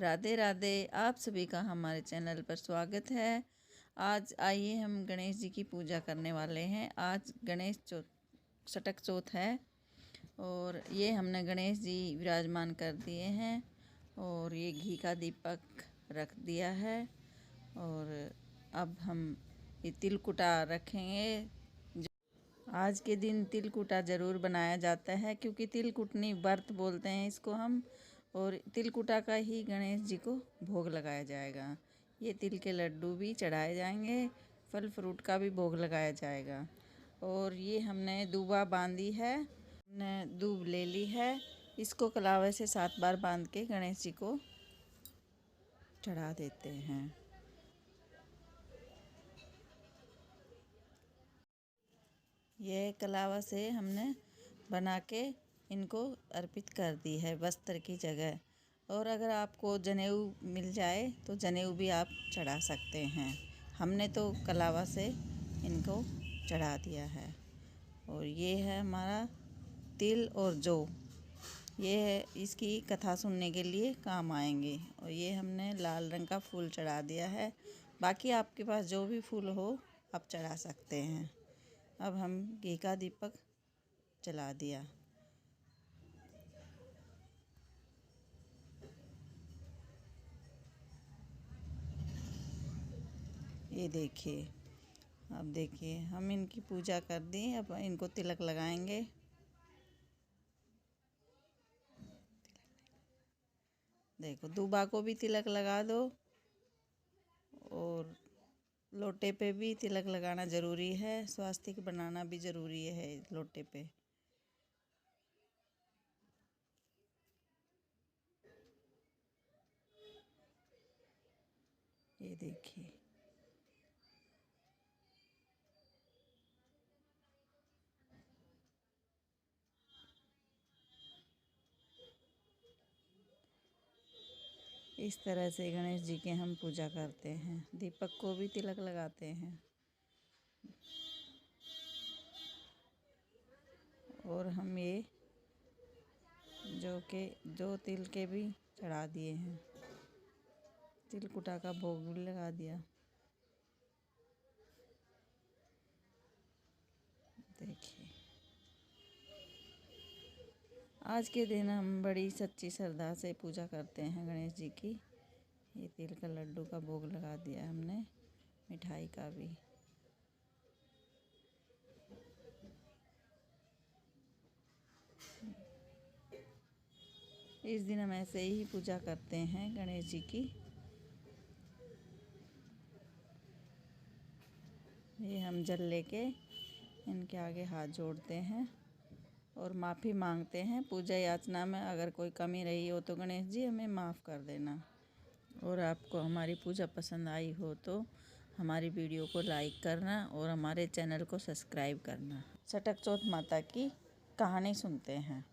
राधे राधे। आप सभी का हमारे चैनल पर स्वागत है। आज आइए हम गणेश जी की पूजा करने वाले हैं। आज गणेश चौथ, सटक चौथ है और ये हमने गणेश जी विराजमान कर दिए हैं और ये घी का दीपक रख दिया है। और अब हम ये तिलकुटा रखेंगे। आज के दिन तिलकुटा ज़रूर बनाया जाता है क्योंकि तिलकुटनी व्रत बोलते हैं इसको हम। और तिलकुटा का ही गणेश जी को भोग लगाया जाएगा। ये तिल के लड्डू भी चढ़ाए जाएंगे, फल फ्रूट का भी भोग लगाया जाएगा। और ये हमने दूबा बांधी है, हमने दूब ले ली है। इसको कलावे से 7 बार बांध के गणेश जी को चढ़ा देते हैं। यह कलावा से हमने बना के इनको अर्पित कर दी है वस्त्र की जगह। और अगर आपको जनेऊ मिल जाए तो जनेऊ भी आप चढ़ा सकते हैं। हमने तो कलावा से इनको चढ़ा दिया है। और ये है हमारा तिल और जौ, ये है इसकी कथा सुनने के लिए काम आएंगे। और ये हमने लाल रंग का फूल चढ़ा दिया है। बाकी आपके पास जो भी फूल हो आप चढ़ा सकते हैं। अब हम घी का दीपक जला दिया। ये देखिए, अब देखिए हम इनकी पूजा कर दी। अब इनको तिलक लगाएंगे। देखो, दूबा को भी तिलक लगा दो और लोटे पे भी तिलक लगाना ज़रूरी है। स्वास्तिक बनाना भी ज़रूरी है लोटे पे। ये देखिए, इस तरह से गणेश जी के हम पूजा करते हैं। दीपक को भी तिलक लगाते हैं। और हम ये जो तिल के भी चढ़ा दिए हैं। तिलकुटा का भोग भी लगा दिया। देखिए, आज के दिन हम बड़ी सच्ची श्रद्धा से पूजा करते हैं गणेश जी की। ये तिल का लड्डू का भोग लगा दिया हमने, मिठाई का भी। इस दिन हम ऐसे ही पूजा करते हैं गणेश जी की। ये हम जल लेके इनके आगे हाथ जोड़ते हैं और माफ़ी मांगते हैं। पूजा याचना में अगर कोई कमी रही हो तो गणेश जी हमें माफ़ कर देना। और आपको हमारी पूजा पसंद आई हो तो हमारी वीडियो को लाइक करना और हमारे चैनल को सब्सक्राइब करना। सटक चौथ माता की कहानी सुनते हैं।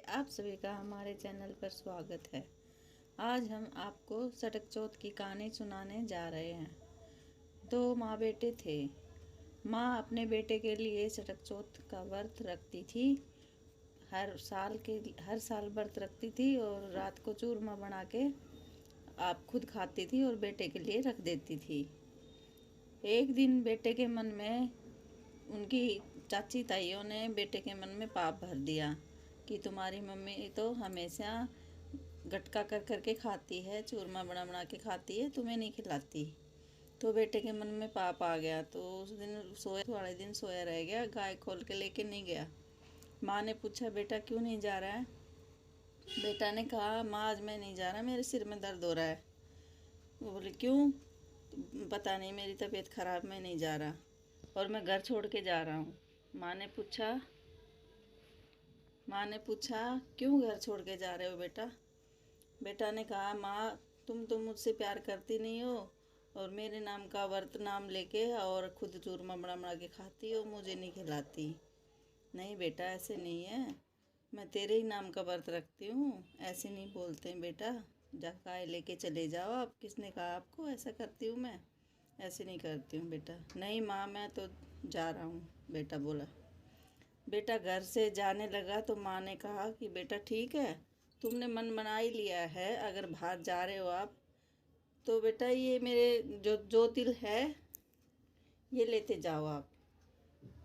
आप सभी का हमारे चैनल पर स्वागत है। आज हम आपको सटक चौथ की कहानी सुनाने जा रहे हैं। 2 माँ बेटे थे। माँ अपने बेटे के लिए सटक चौथ का व्रत रखती थी। हर साल व्रत रखती थी और रात को चूरमा बना के आप खुद खाती थी और बेटे के लिए रख देती थी। एक दिन बेटे के मन में, उनकी चाची ताइयों ने बेटे के मन में पाप भर दिया कि तुम्हारी मम्मी तो हमेशा गटका कर कर के खाती है, चूरमा बना बना के खाती है, तुम्हें नहीं खिलाती। तो बेटे के मन में पाप आ गया। तो उस दिन वाले दिन सोया रह गया, गाय खोल के लेके नहीं गया। माँ ने पूछा, बेटा क्यों नहीं जा रहा है? बेटा ने कहा, माँ आज मैं नहीं जा रहा, मेरे सिर में दर्द हो रहा है। वो बोले, क्यों? पता नहीं, मेरी तबीयत ख़राब, मैं नहीं जा रहा और मैं घर छोड़ के जा रहा हूँ। माँ ने पूछा क्यों घर छोड़ के जा रहे हो बेटा? बेटा ने कहा, माँ तुम तो मुझसे प्यार करती नहीं हो और मेरे नाम का व्रत नाम लेके और खुद चूरमा बना बना के खाती हो, मुझे नहीं खिलाती। नहीं बेटा, ऐसे नहीं है, मैं तेरे ही नाम का व्रत रखती हूँ, ऐसे नहीं बोलते हैं बेटा। जा गाय लेके चले जाओ आप। किसने कहा आपको ऐसा करती हूँ मैं? ऐसे नहीं करती हूँ बेटा। नहीं माँ, मैं तो जा रहा हूँ, बेटा बोला। बेटा घर से जाने लगा तो माँ ने कहा कि बेटा ठीक है, तुमने मन बना ही लिया है, अगर बाहर जा रहे हो आप, तो बेटा ये मेरे जो तिल है ये लेते जाओ आप।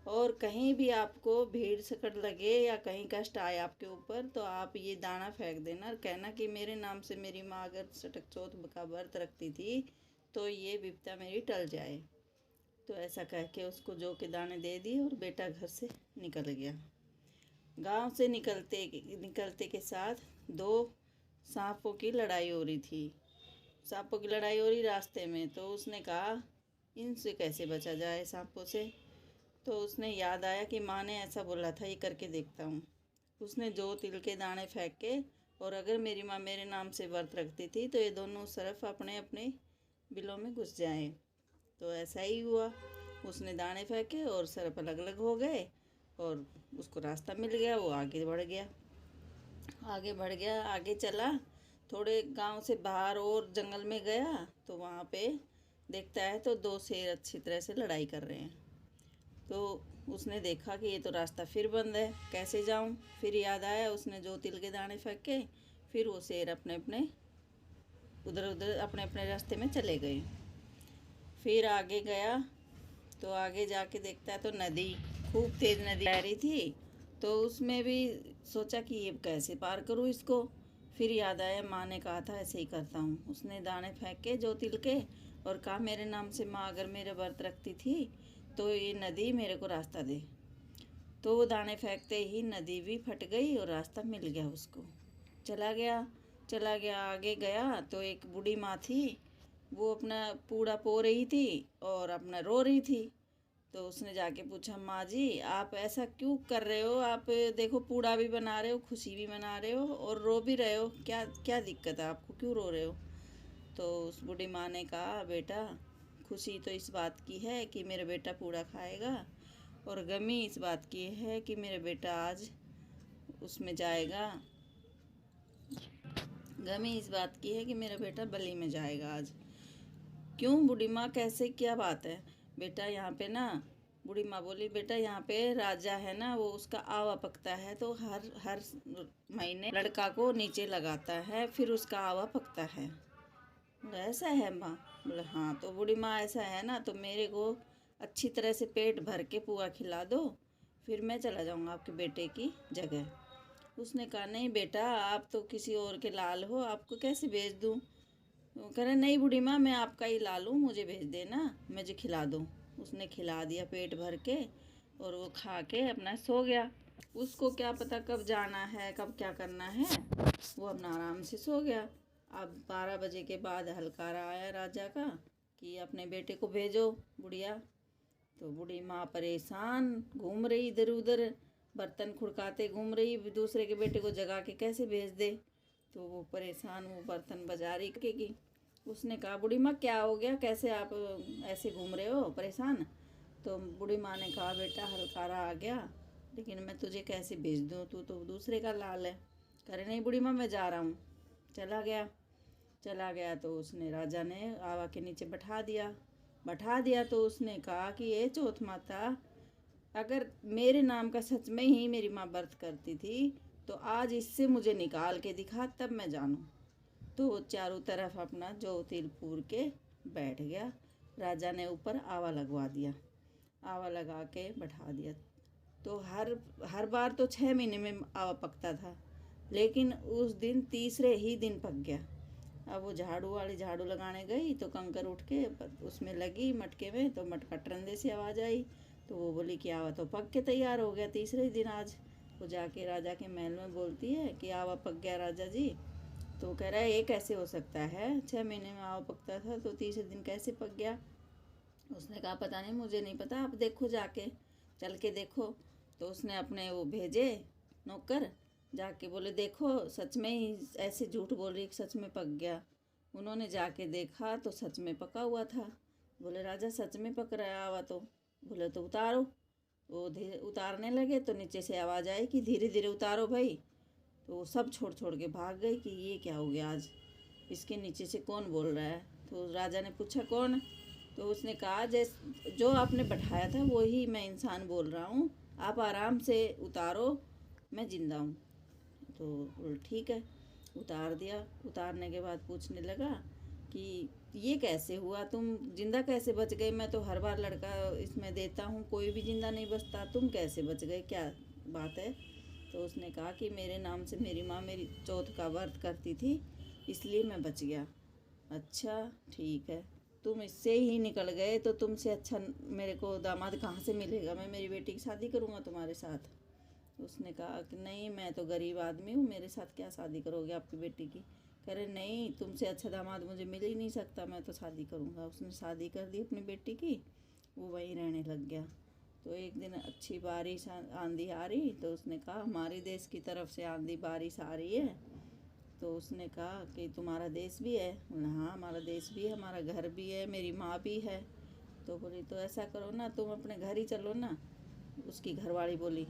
और कहीं भी आपको भीड़ सकट लगे या कहीं कष्ट आए आपके ऊपर, तो आप ये दाना फेंक देना और कहना कि मेरे नाम से मेरी माँ अगर सटक चौथ का व्रत रखती थी तो ये विपदा मेरी टल जाए। तो ऐसा कह के उसको जौ के दाने दे दिए और बेटा घर से निकल गया। गांव से निकलते के साथ दो सांपों की लड़ाई हो रही थी। सांपों की लड़ाई हो रही रास्ते में, तो उसने कहा इनसे कैसे बचा जाए सांपों से। तो उसने याद आया कि माँ ने ऐसा बोला था, ये करके देखता हूँ। उसने जौ तिल के दाने फेंक के, और अगर मेरी माँ मेरे नाम से व्रत रखती थी तो ये दोनों सरफ अपने अपने बिलों में घुस जाएं। तो ऐसा ही हुआ, उसने दाने फेंके और सरफ अलग अलग हो गए और उसको रास्ता मिल गया। वो आगे बढ़ गया, आगे चला। थोड़े गांव से बाहर और जंगल में गया तो वहाँ पे देखता है तो दो शेर अच्छी तरह से लड़ाई कर रहे हैं। तो उसने देखा कि ये तो रास्ता फिर बंद है, कैसे जाऊं। फिर याद आया, उसने जो तिल के दाने फेंके, फिर वो शेर अपने अपने उधर उधर अपने अपने रास्ते में चले गए। फिर आगे गया तो आगे जाके देखता है तो नदी, खूब तेज़ नदी बह रही थी। तो उसमें भी सोचा कि ये कैसे पार करूँ इसको। फिर याद आया माँ ने कहा था ऐसे ही करता हूँ। उसने दाने फेंक के जो तिल के और कहा मेरे नाम से माँ अगर मेरे व्रत रखती थी तो ये नदी मेरे को रास्ता दे। तो वो दाने फेंकते ही नदी भी फट गई और रास्ता मिल गया उसको। चला गया आगे गया तो एक बूढ़ी माँ थी, वो अपना पूड़ा पो रही थी और अपना रो रही थी। तो उसने जाके पूछा, माँ जी आप ऐसा क्यों कर रहे हो? आप देखो पूड़ा भी बना रहे हो, खुशी भी मना रहे हो और रो भी रहे हो, क्या क्या दिक्कत है आपको, क्यों रो रहे हो? तो उस बूढ़ी माँ ने कहा, बेटा खुशी तो इस बात की है कि मेरा बेटा पूड़ा खाएगा, और गमी इस बात की है कि मेरा बेटा आज उसमें जाएगा। गमी इस बात की है कि मेरा बेटा बलि में जाएगा आज। क्यों बूढ़ी माँ, कैसे, क्या बात है? बेटा यहाँ पे ना, बूढ़ी माँ बोली, बेटा यहाँ पे राजा है ना, वो उसका आवा पकता है तो हर हर महीने लड़का को नीचे लगाता है, फिर उसका आवा पकता है। बोला ऐसा है माँ? बोले हाँ। तो बूढ़ी माँ ऐसा है ना तो मेरे को अच्छी तरह से पेट भर के पुआ खिला दो, फिर मैं चला जाऊँगा आपके बेटे की जगह। उसने कहा नहीं बेटा, आप तो किसी और के लाल हो, आपको कैसे भेज दूँ? वो कह रहे नहीं बूढ़ी माँ, मैं आपका ही लाल हूँ, मुझे भेज देना, मुझे खिला दो। उसने खिला दिया पेट भर के और वो खा के अपना सो गया। उसको क्या पता कब जाना है, कब क्या करना है, वो अपना आराम से सो गया। अब 12 बजे के बाद हलकारा आया राजा का कि अपने बेटे को भेजो बुढ़िया। तो बूढ़ी माँ परेशान घूम रही इधर उधर, बर्तन खुड़काते घूम रही, दूसरे के बेटे को जगा के कैसे भेज दे। तो वो परेशान, वो बर्तन बजा रही की। उसने कहा बूढ़ी माँ क्या हो गया, कैसे आप ऐसे घूम रहे हो परेशान? तो बूढ़ी माँ ने कहा बेटा हलकारा आ गया, लेकिन मैं तुझे कैसे भेज दूँ, तू तो दूसरे का लाल है। कह रहे नहीं बूढ़ी माँ मैं जा रहा हूँ। चला गया तो उसने राजा ने आवा के नीचे बैठा दिया। तो उसने कहा कि ये चौथ माता, अगर मेरे नाम का सच में ही मेरी माँ व्रत करती थी तो आज इससे मुझे निकाल के दिखा, तब मैं जानूँ। तो वो चारों तरफ अपना जो तिल पूर के बैठ गया। राजा ने ऊपर आवा लगवा दिया, आवा लगा के बैठा दिया। तो हर बार तो 6 महीने में आवा पकता था, लेकिन उस दिन तीसरे ही दिन पक गया। अब वो झाड़ू वाली झाड़ू लगाने गई तो कंकर उठ के उसमें लगी मटके में, तो मटका टरंदे से आवाज़ आई। तो वो बोली कि आवा तो पक के तैयार हो गया तीसरे दिन आज। वो जाके राजा के महल में बोलती है कि आवा पक गया राजा जी। तो कह रहा है ये कैसे हो सकता है, 6 महीने में आवा पकता था तो तीसरे दिन कैसे पक गया? उसने कहा पता नहीं, मुझे नहीं पता, आप देखो जाके, चल के देखो। तो उसने अपने वो भेजे नौकर, जाके बोले देखो सच में ही ऐसे झूठ बोल रही, सच में पक गया। उन्होंने जाके देखा तो सच में पका हुआ था। बोले राजा सच में पक रहा हुआ? तो बोले तो उतारो। वो धीरे उतारने लगे तो नीचे से आवाज़ आई कि धीरे धीरे उतारो भाई। तो वो सब छोड़ छोड़ के भाग गए कि ये क्या हो गया आज, इसके नीचे से कौन बोल रहा है? तो राजा ने पूछा कौन? तो उसने कहा जैसे जो आपने बैठाया था वही मैं इंसान बोल रहा हूँ, आप आराम से उतारो, मैं जिंदा हूँ। तो ठीक है। उतार दिया। उतारने के बाद पूछने लगा कि ये कैसे हुआ, तुम जिंदा कैसे बच गए? मैं तो हर बार लड़का इसमें देता हूँ, कोई भी जिंदा नहीं बचता, तुम कैसे बच गए, क्या बात है? तो उसने कहा कि मेरे नाम से मेरी माँ मेरी चौथ का व्रत करती थी, इसलिए मैं बच गया। अच्छा ठीक है, तुम इससे ही निकल गए तो तुमसे अच्छा मेरे को दामाद कहाँ से मिलेगा? मैं मेरी बेटी की शादी करूँगा तुम्हारे साथ। उसने कहा कि नहीं, मैं तो गरीब आदमी हूँ, मेरे साथ क्या शादी करोगे आपकी बेटी की? कह रहे नहीं, तुमसे अच्छा दामाद मुझे मिल ही नहीं सकता, मैं तो शादी करूँगा। उसने शादी कर दी अपनी बेटी की, वो वहीं रहने लग गया। तो एक दिन अच्छी बारिश आंधी आ रही, तो उसने कहा हमारे देश की तरफ से आंधी बारिश आ रही है। तो उसने कहा कि तुम्हारा देश भी है? बोला हाँ हमारा देश भी है, हमारा घर भी है, मेरी माँ भी है। तो बोली तो ऐसा करो ना, तुम अपने घर ही चलो ना। उसकी घरवाली बोली।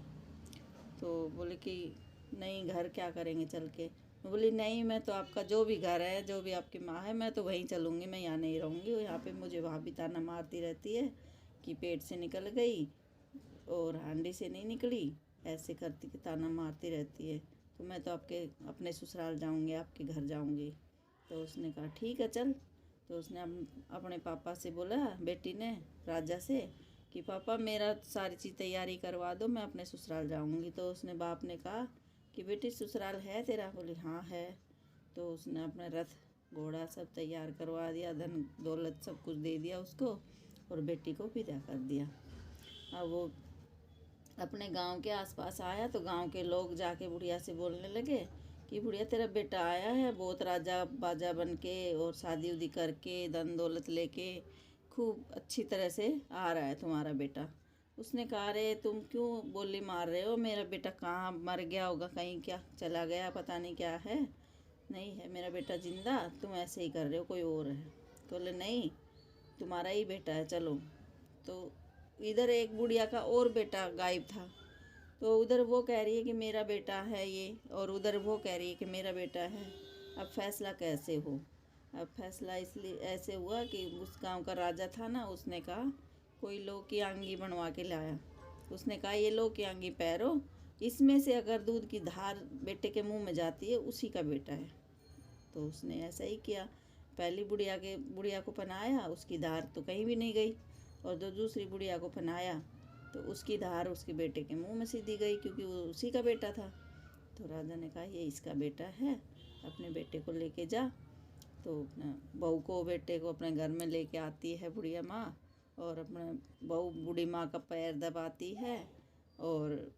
तो बोले कि नहीं, घर क्या करेंगे चल के? बोली नहीं, मैं तो आपका जो भी घर है, जो भी आपकी माँ है, मैं तो वहीं चलूँगी, मैं यहाँ नहीं रहूँगी। यहाँ पे मुझे भाभी ताना मारती रहती है कि पेट से निकल गई और हांडी से नहीं निकली, ऐसे करती कि ताना मारती रहती है। तो मैं तो आपके अपने ससुराल जाऊँगी, आपके घर जाऊँगी। तो उसने कहा ठीक है चल। तो उसने अपने पापा से बोला, बेटी ने राजा से, कि पापा मेरा सारी चीज़ तैयारी करवा दो, मैं अपने ससुराल जाऊँगी। तो उसने बाप ने कहा कि बेटी ससुराल है तेरा? बोली हाँ है। तो उसने अपना रथ घोड़ा सब तैयार करवा दिया, धन दौलत सब कुछ दे दिया उसको, और बेटी को विदा कर दिया। अब वो अपने गांव के आसपास आया तो गांव के लोग जाके बुढ़िया से बोलने लगे कि बुढ़िया तेरा बेटा आया है, बहुत राजा बाजा बन के और शादी उदी करके धन दौलत लेके खूब अच्छी तरह से आ रहा है तुम्हारा बेटा। उसने कहा रे तुम क्यों बोली मार रहे हो? मेरा बेटा कहाँ मर गया होगा, कहीं क्या चला गया, पता नहीं क्या है। नहीं है मेरा बेटा जिंदा, तुम ऐसे ही कर रहे हो, कोई और है। तो बोले नहीं, तुम्हारा ही बेटा है, चलो। तो इधर एक बुढ़िया का और बेटा गायब था। तो उधर वो कह रही है कि मेरा बेटा है ये, और उधर वो कह रही है कि मेरा बेटा है। अब फैसला कैसे हो? अब फैसला इसलिए ऐसे हुआ कि उस गांव का राजा था ना, उसने कहा कोई लोग की आंगी बनवा के लाया। उसने कहा ये लोग की आंगी पैरो, इसमें से अगर दूध की धार बेटे के मुंह में जाती है उसी का बेटा है। तो उसने ऐसा ही किया। पहली बुढ़िया को पहनाया, उसकी धार तो कहीं भी नहीं गई, और जो दूसरी बुढ़िया को पहनाया तो उसकी धार उसके बेटे के मुंह में सीधी गई, क्योंकि वो उसी का बेटा था। तो राजा ने कहा ये इसका बेटा है, अपने बेटे को लेके जा। तो अपना बहू को बेटे को अपने घर में लेके आती है बुढ़िया माँ, और अपने बहू बूढ़ी माँ का पैर दबाती है, और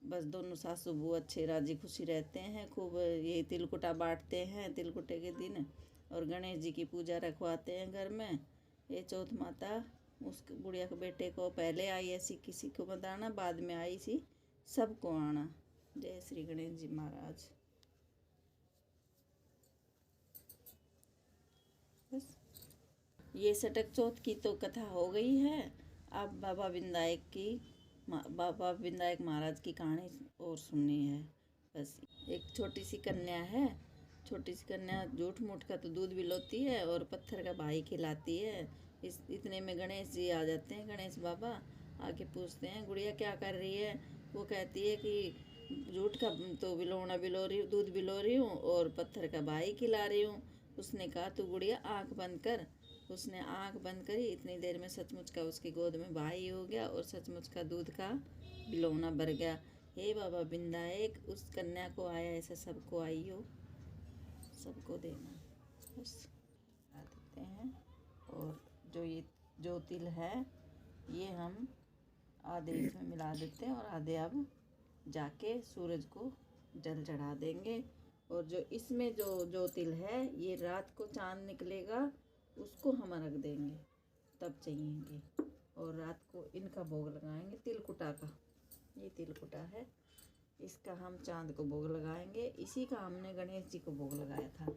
बस दोनों सासू बहू अच्छे राजी खुशी रहते हैं। खूब ये तिलकुटा बांटते हैं तिलकुटे के दिन, और गणेश जी की पूजा रखवाते हैं घर में। ये चौथ माता उस बुढ़िया के बेटे को पहले आई, ऐसी किसी को बताना, बाद में आई सी सबको आना। जय श्री गणेश जी महाराज। बस ये सटक चौथ की तो कथा हो गई है। अब बाबा विनायक महाराज की कहानी और सुननी है। बस एक छोटी सी कन्या है, छोटी सी कन्या झूठ मूठ का तो दूध पिलाती है और पत्थर का भाई खिलाती है। इतने में गणेश जी आ जाते हैं। गणेश बाबा आके पूछते हैं गुड़िया क्या कर रही है? वो कहती है कि झूठ का तो बिलोना बिलो रही, दूध बिलो रही हूँ और पत्थर का भाई खिला रही हूँ। उसने कहा तू गुड़िया आँख बंद कर। उसने आँख बंद करी, इतनी देर में सचमुच का उसकी गोद में भाई हो गया और सचमुच का दूध का बिलोना भर गया। हे बाबा विनायक, उस कन्या को आया ऐसा सबको आई हो, सबको देना। बस आ देते हैं। और जो तिल है ये हम आधे इसमें मिला देते हैं, और आधे अब जाके सूरज को जल चढ़ा देंगे। और जो इसमें जो तिल है ये रात को चांद निकलेगा उसको हम रख देंगे, तब चाहिएंगे। और रात को इनका भोग लगाएंगे तिलकुटा का। ये तिलकुटा है, इसका हम चांद को भोग लगाएंगे। इसी का हमने गणेश जी को भोग लगाया था।